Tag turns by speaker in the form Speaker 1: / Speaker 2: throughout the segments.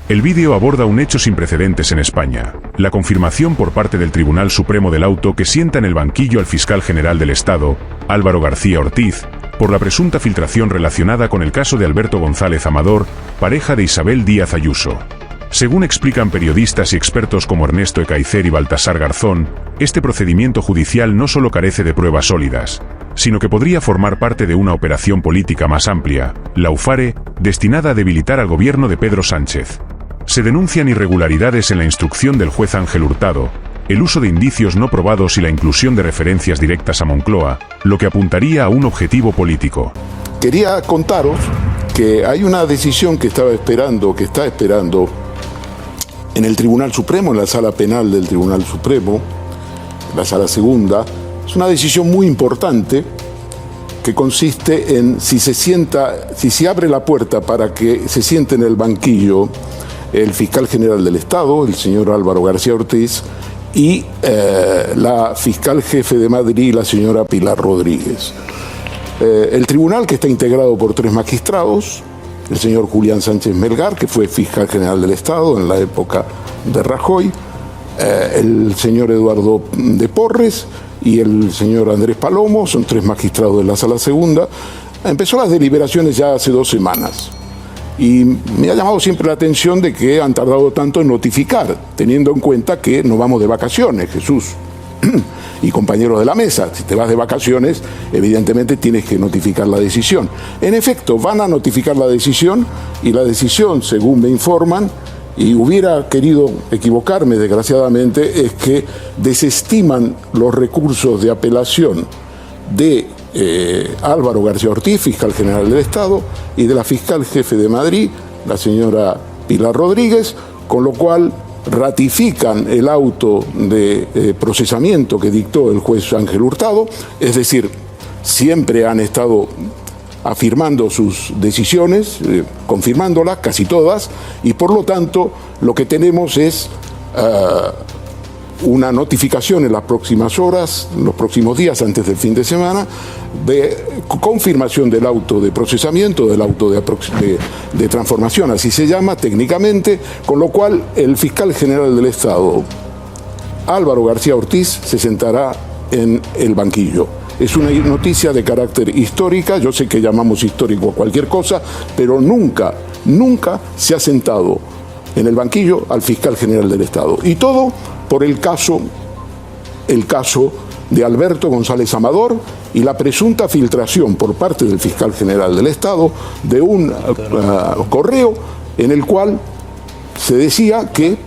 Speaker 1: El vídeo aborda un hecho sin precedentes en España, la confirmación por parte del Tribunal Supremo del Auto que sienta en el banquillo al fiscal general del Estado, Álvaro García Ortiz, por la presunta filtración relacionada con el caso de Alberto González Amador, pareja de Isabel Díaz Ayuso. Según explican periodistas y expertos como Ernesto Ecaizer y Baltasar Garzón, este procedimiento judicial no solo carece de pruebas sólidas, sino que podría formar parte de una operación política más amplia, la UFARE, destinada a debilitar al gobierno de Pedro Sánchez. Se denuncian irregularidades en la instrucción del juez Ángel Hurtado, el uso de indicios no probados y la inclusión de referencias directas a Moncloa, lo que apuntaría a un objetivo político.
Speaker 2: Quería contaros que hay una decisión que está esperando en el Tribunal Supremo, en la Sala Penal del Tribunal Supremo, la Sala Segunda. Es una decisión muy importante que consiste en si se abre la puerta para que se siente en el banquillo el fiscal general del Estado, el señor Álvaro García Ortiz, y la fiscal jefe de Madrid, la señora Pilar Rodríguez. El tribunal, que está integrado por 3 magistrados, el señor Julián Sánchez Melgar, que fue fiscal general del Estado en la época de Rajoy, el señor Eduardo de Porres y el señor Andrés Palomo, son 3 magistrados de la Sala Segunda. Empezó las deliberaciones ya hace 2 semanas. Y me ha llamado siempre la atención de que han tardado tanto en notificar, teniendo en cuenta que nos vamos de vacaciones, Jesús y compañeros de la mesa. Si te vas de vacaciones, evidentemente tienes que notificar la decisión. En efecto, van a notificar la decisión, y la decisión, según me informan, y hubiera querido equivocarme desgraciadamente, es que desestiman los recursos de apelación de Álvaro García Ortiz, fiscal general del Estado, y de la fiscal jefe de Madrid, la señora Pilar Rodríguez, con lo cual ratifican el auto de procesamiento que dictó el juez Ángel Hurtado. Es decir, siempre han estado afirmando sus decisiones, confirmándolas, casi todas, y por lo tanto lo que tenemos es una notificación en las próximas horas, en los próximos días antes del fin de semana, de confirmación del auto de procesamiento, del auto de transformación, así se llama técnicamente, con lo cual el fiscal general del Estado, Álvaro García Ortiz, se sentará en el banquillo. Es una noticia de carácter histórica. Yo sé que llamamos histórico a cualquier cosa, pero nunca se ha sentado en el banquillo al fiscal general del Estado. Y todo por el caso de Alberto González Amador y la presunta filtración por parte del fiscal general del Estado de un correo en el cual se decía que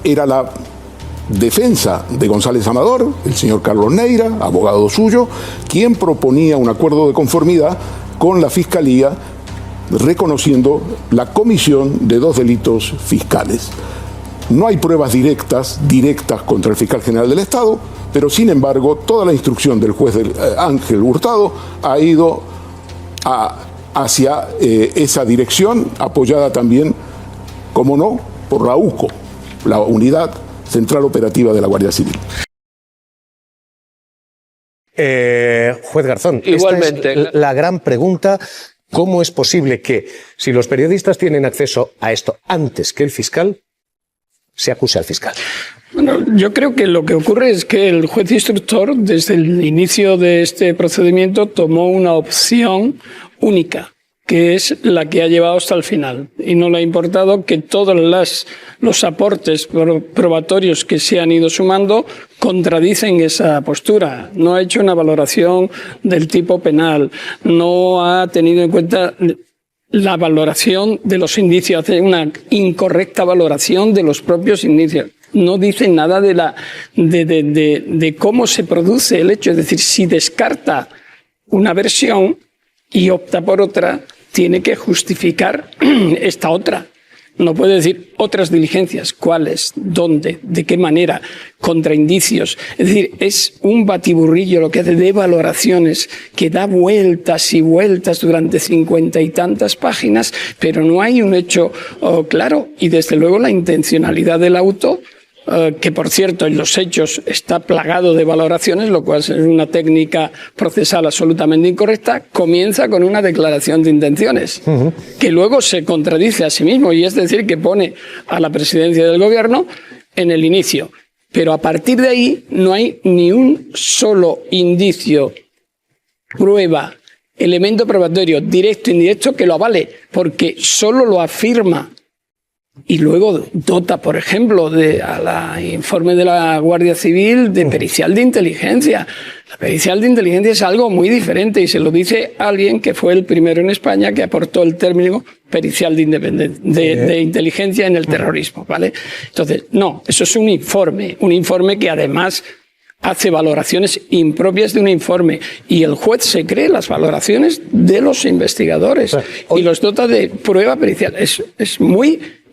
Speaker 2: era la defensa de González Amador, el señor Carlos Neira, abogado suyo, quien proponía un acuerdo de conformidad con la Fiscalía, reconociendo la comisión de 2 delitos fiscales. No hay pruebas directas contra el fiscal general del Estado, pero sin embargo toda la instrucción del juez Ángel Hurtado ha ido hacia esa dirección, apoyada también, como no, por la UCO, la Unidad Central Operativa de la Guardia Civil.
Speaker 3: Juez Garzón,
Speaker 4: igualmente,
Speaker 3: esta es la gran pregunta. ¿Cómo es posible que, si los periodistas tienen acceso a esto antes que el fiscal, se acuse al fiscal?
Speaker 4: Bueno, yo creo que lo que ocurre es que el juez instructor, desde el inicio de este procedimiento, tomó una opción única, que es la que ha llevado hasta el final. Y no le ha importado que todos los aportes probatorios que se han ido sumando contradicen esa postura. No ha hecho una valoración del tipo penal, no ha tenido en cuenta la valoración de los indicios, hace una incorrecta valoración de los propios indicios. No dice nada de cómo se produce el hecho. Es decir, si descarta una versión y opta por otra, tiene que justificar esta otra. No puede decir otras diligencias, cuáles, dónde, de qué manera, contra indicios. Es decir, es un batiburrillo lo que hace de valoraciones que da vueltas y vueltas durante 50 y tantas páginas, pero no hay un hecho claro. Y desde luego la intencionalidad del auto que por cierto en los hechos está plagado de valoraciones, lo cual es una técnica procesal absolutamente incorrecta, comienza con una declaración de intenciones, que luego se contradice a sí mismo, y es decir, que pone a la presidencia del gobierno en el inicio. Pero a partir de ahí no hay ni un solo indicio, prueba, elemento probatorio, directo o indirecto, que lo avale, porque solo lo afirma. Y luego dota, por ejemplo, al informe de la Guardia Civil de pericial de inteligencia. La pericial de inteligencia es algo muy diferente y se lo dice alguien que fue el primero en España que aportó el término pericial de inteligencia en el terrorismo, ¿vale? Entonces, no, eso es un informe que además hace valoraciones impropias de un informe y el juez se cree las valoraciones de los investigadores y los dota de prueba pericial.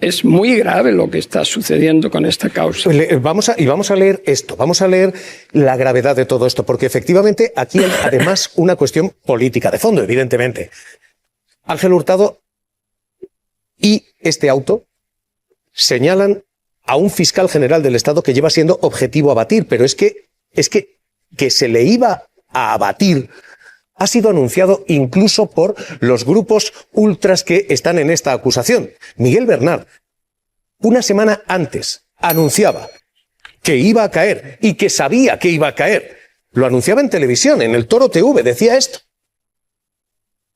Speaker 4: Es muy grave lo que está sucediendo con esta causa.
Speaker 3: Vamos a leer esto, vamos a leer la gravedad de todo esto, porque efectivamente aquí hay además una cuestión política de fondo, evidentemente. Ángel Hurtado y este auto señalan a un fiscal general del Estado que lleva siendo objetivo a abatir, pero es que se le iba a abatir ha sido anunciado incluso por los grupos ultras que están en esta acusación. Miguel Bernard, una semana antes, anunciaba que iba a caer y que sabía que iba a caer. Lo anunciaba en televisión, en el Toro TV, decía esto.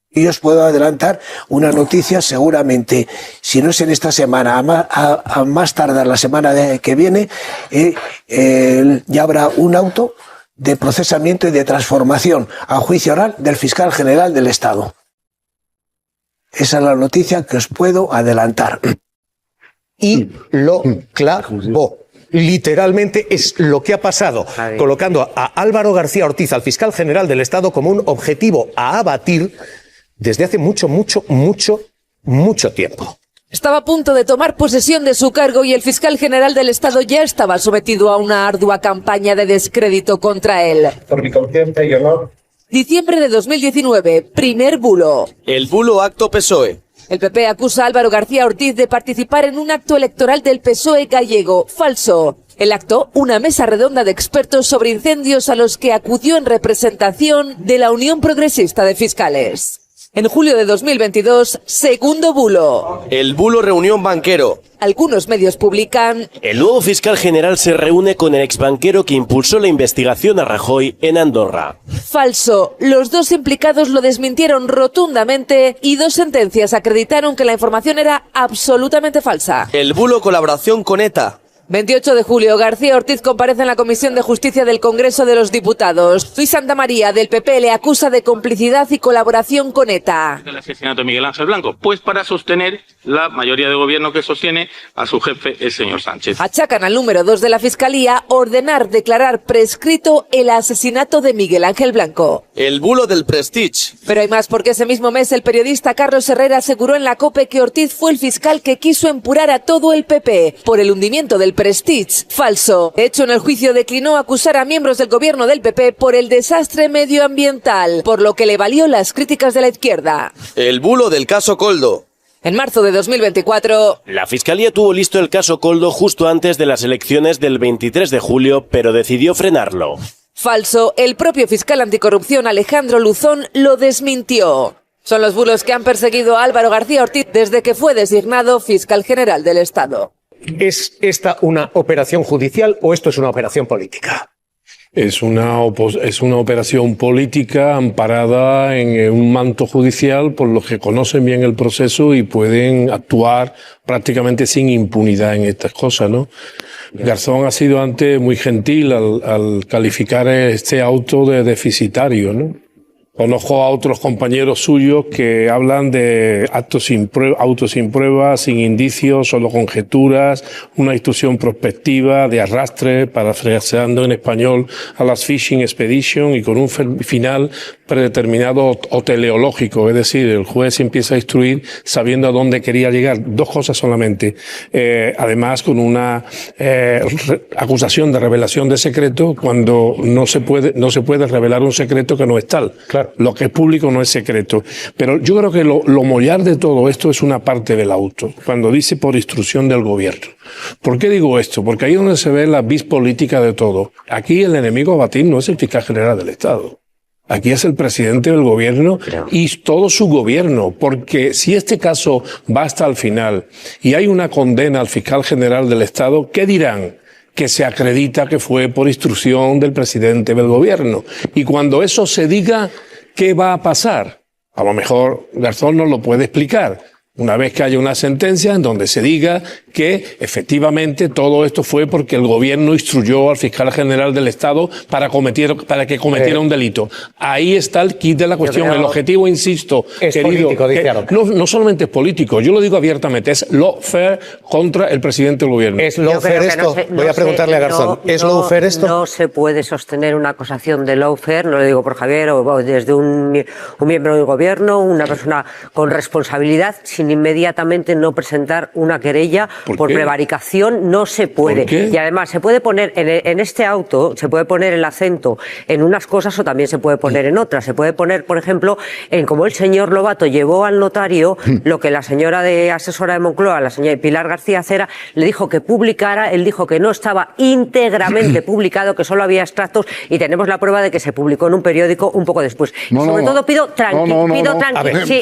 Speaker 5: Y os puedo adelantar una noticia, seguramente, si no es en esta semana, a más tardar la semana que viene, ya habrá un auto de procesamiento y de transformación a juicio oral del fiscal general del Estado. Esa es la noticia que os puedo adelantar.
Speaker 3: Y lo clavó. Literalmente es lo que ha pasado, colocando a Álvaro García Ortiz, al fiscal general del Estado, como un objetivo a abatir desde hace mucho tiempo.
Speaker 6: Estaba a punto de tomar posesión de su cargo y el fiscal general del Estado ya estaba sometido a una ardua campaña de descrédito contra él.
Speaker 7: Por mi conciencia y honor.
Speaker 6: Diciembre de 2019, primer bulo.
Speaker 8: El bulo acto PSOE.
Speaker 6: El PP acusa a Álvaro García Ortiz de participar en un acto electoral del PSOE gallego. Falso. El acto, una mesa redonda de expertos sobre incendios a los que acudió en representación de la Unión Progresista de Fiscales. En julio de 2022, segundo bulo.
Speaker 8: El bulo reunión banquero.
Speaker 6: Algunos medios publican:
Speaker 8: el nuevo fiscal general se reúne con el exbanquero que impulsó la investigación a Rajoy en Andorra.
Speaker 6: Falso. Los dos implicados lo desmintieron rotundamente y dos sentencias acreditaron que la información era absolutamente falsa.
Speaker 8: El bulo colaboración con ETA.
Speaker 6: 28 de julio, García Ortiz comparece en la Comisión de Justicia del Congreso de los Diputados. Luis Santamaría, del PP, le acusa de complicidad y colaboración con ETA.
Speaker 9: El asesinato de Miguel Ángel Blanco, pues para sostener la mayoría de gobierno que sostiene a su jefe, el señor Sánchez.
Speaker 6: Achacan al número 2 de la Fiscalía ordenar declarar prescrito el asesinato de Miguel Ángel Blanco.
Speaker 8: El bulo del Prestige.
Speaker 6: Pero hay más, porque ese mismo mes el periodista Carlos Herrera aseguró en la COPE que Ortiz fue el fiscal que quiso empurar a todo el PP por el hundimiento del Prestige. Falso. De hecho, en el juicio declinó acusar a miembros del gobierno del PP por el desastre medioambiental, por lo que le valió las críticas de la izquierda.
Speaker 8: El bulo del caso Koldo.
Speaker 6: En marzo de 2024...
Speaker 8: la Fiscalía tuvo listo el caso Koldo justo antes de las elecciones del 23 de julio, pero decidió frenarlo.
Speaker 6: Falso. El propio fiscal anticorrupción Alejandro Luzón lo desmintió. Son los bulos que han perseguido a Álvaro García Ortiz desde que fue designado fiscal general del Estado.
Speaker 3: ¿Es esta una operación judicial o esto es una operación política?
Speaker 10: Es una operación política amparada en un manto judicial por los que conocen bien el proceso y pueden actuar prácticamente sin impunidad en estas cosas, ¿no? Garzón ha sido antes muy gentil al calificar este auto de deficitario, ¿no? Conozco a otros compañeros suyos que hablan de autos sin pruebas, sin indicios, solo conjeturas, una instrucción prospectiva de arrastre, parafraseando en español a las Fishing Expedition, y con un final predeterminado o teleológico, es decir, el juez empieza a instruir sabiendo a dónde quería llegar. Dos cosas solamente. Además, con una acusación de revelación de secreto cuando no se puede revelar un secreto que no es tal.
Speaker 3: Claro.
Speaker 10: Lo que es público no es secreto. Pero yo creo que lo mollar de todo esto es una parte del auto, cuando dice por instrucción del gobierno. ¿Por qué digo esto? Porque ahí es donde se ve la vis política de todo. Aquí el enemigo a batir no es el fiscal general del Estado. Aquí es el presidente del gobierno y todo su gobierno, porque si este caso va hasta el final y hay una condena al fiscal general del Estado, ¿qué dirán? Que se acredita que fue por instrucción del presidente del gobierno. Y cuando eso se diga, ¿qué va a pasar? A lo mejor Garzón nos lo puede explicar. Una vez que haya una sentencia en donde se diga que efectivamente todo esto fue porque el gobierno instruyó al fiscal general del Estado para que cometiera un delito. Ahí está el kit de la cuestión. El objetivo, insisto,
Speaker 3: es
Speaker 10: querido,
Speaker 3: político, dice
Speaker 10: no solamente es político, yo lo digo abiertamente, es lawfare contra el presidente del gobierno.
Speaker 3: ¿Es lawfare esto? Voy a preguntarle a Garzón. ¿Es lawfare esto?
Speaker 7: No se puede sostener una acusación de lawfare, no lo digo por Javier, o desde un miembro del gobierno, una persona con responsabilidad, sin inmediatamente no presentar una querella por prevaricación. No se puede. Y además se puede poner en este auto, se puede poner el acento en unas cosas o también se puede poner en otras. Se puede poner, por ejemplo, en cómo el señor Lobato llevó al notario lo que la señora asesora de Moncloa, la señora Pilar García Cera, le dijo que publicara. Él dijo que no estaba íntegramente publicado, que solo había extractos, y tenemos la prueba de que se publicó en un periódico un poco después. Sobre todo pido tranquilidad. Sí,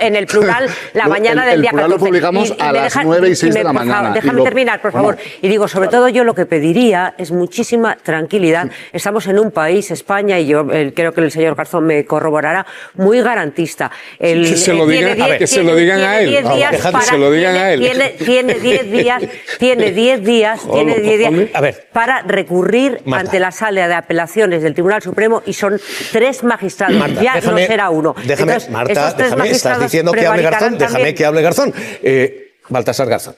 Speaker 7: en el plural, la mañana del día 14.
Speaker 11: Lo publicamos a las 9 y 6 de la mañana.
Speaker 7: Déjame terminar, por favor. Y digo, sobre todo yo lo que pediría es muchísima tranquilidad. Estamos en un país, España, y yo creo que el señor Garzón me corroborará, muy garantista.
Speaker 10: Que se lo digan a él.
Speaker 7: Tiene 10 días para recurrir ante la sala de apelaciones del Tribunal Supremo, y son 3 magistrados.
Speaker 3: Marta,
Speaker 7: no será uno.
Speaker 3: Marta, estás diciendo que hable Garzón. Déjame que hable Garzón. Baltasar Garzón.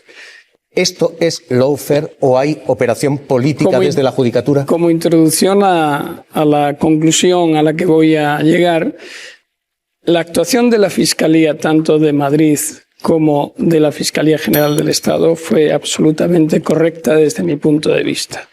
Speaker 3: ¿Esto es lawfare o hay operación política desde la Judicatura?
Speaker 4: Como introducción a la conclusión a la que voy a llegar, la actuación de la Fiscalía, tanto de Madrid como de la Fiscalía General del Estado, fue absolutamente correcta desde mi punto de vista.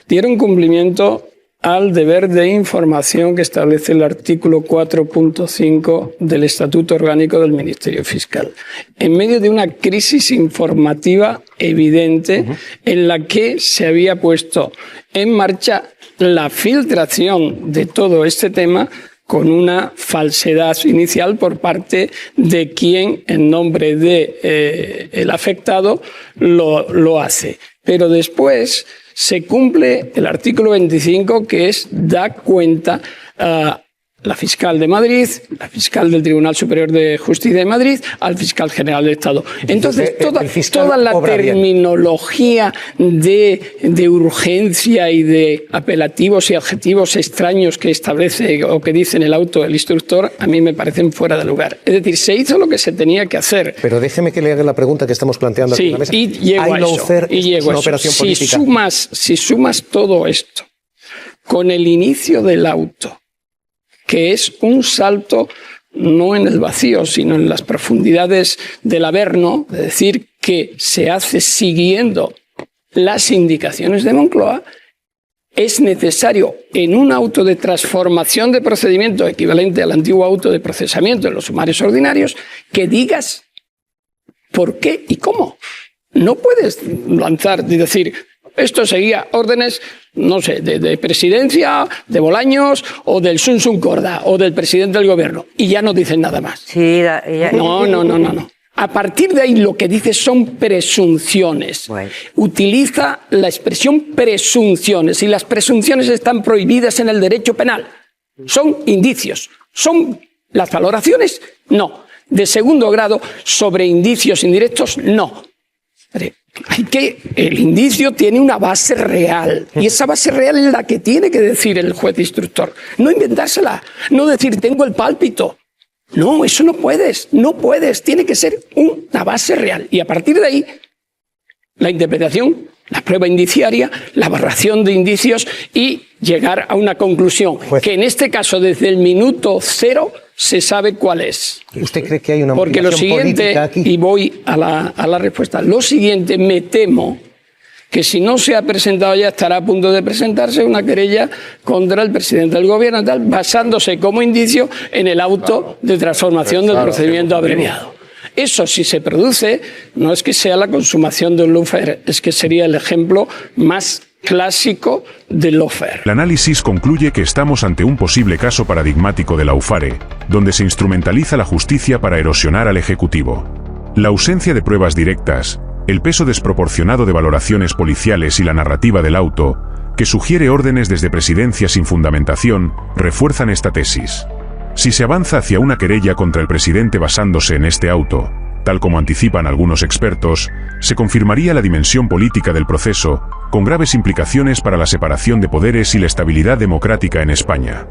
Speaker 4: Dieron cumplimiento al deber de información que establece el artículo 4.5 del Estatuto Orgánico del Ministerio Fiscal, en medio de una crisis informativa evidente en la que se había puesto en marcha la filtración de todo este tema con una falsedad inicial por parte de quien, en nombre de el afectado, lo hace. Pero después se cumple el artículo 25, que da cuenta a la fiscal de Madrid, la fiscal del Tribunal Superior de Justicia de Madrid, al fiscal general del Estado. Entonces, toda la terminología de urgencia y de apelativos y adjetivos extraños que establece o que dice en el auto el instructor, a mí me parecen fuera de lugar. Es decir, se hizo lo que se tenía que hacer.
Speaker 3: Pero déjeme que le haga la pregunta que estamos planteando aquí en la mesa.
Speaker 4: Y llego a eso. Si sumas todo esto con el inicio del auto, que es un salto no en el vacío, sino en las profundidades del Averno, es decir, que se hace siguiendo las indicaciones de Moncloa, es necesario, en un auto de transformación de procedimiento equivalente al antiguo auto de procesamiento en los sumarios ordinarios, que digas por qué y cómo. No puedes lanzar y decir: esto seguía órdenes, no sé, de presidencia, de Bolaños, o del Sun Sun Corda, o del presidente del gobierno, y ya no dicen nada más. No. A partir de ahí lo que dice son presunciones. Bueno. Utiliza la expresión presunciones, y las presunciones están prohibidas en el derecho penal. Son indicios. ¿Son las valoraciones? No. De segundo grado, sobre indicios indirectos, no. El indicio tiene una base real, y esa base real es la que tiene que decir el juez instructor. No inventársela, no decir tengo el pálpito. No, eso no puedes, tiene que ser una base real. Y a partir de ahí, la interpretación la prueba indiciaria, la barración de indicios y llegar a una conclusión, que en este caso desde el minuto cero se sabe cuál es.
Speaker 3: ¿Usted cree que hay una
Speaker 4: Porque lo
Speaker 3: motivación
Speaker 4: siguiente,
Speaker 3: política aquí?
Speaker 4: y voy a la respuesta, lo siguiente, me temo que si no se ha presentado ya, estará a punto de presentarse una querella contra el presidente del gobierno, tal, basándose como indicio en el auto de transformación del procedimiento abreviado. Eso, si se produce, no es que sea la consumación de un lawfare, es que sería el ejemplo más clásico del lawfare.
Speaker 1: El análisis concluye que estamos ante un posible caso paradigmático de lawfare, donde se instrumentaliza la justicia para erosionar al Ejecutivo. La ausencia de pruebas directas, el peso desproporcionado de valoraciones policiales y la narrativa del auto, que sugiere órdenes desde presidencia sin fundamentación, refuerzan esta tesis. Si se avanza hacia una querella contra el presidente basándose en este auto, tal como anticipan algunos expertos, se confirmaría la dimensión política del proceso, con graves implicaciones para la separación de poderes y la estabilidad democrática en España.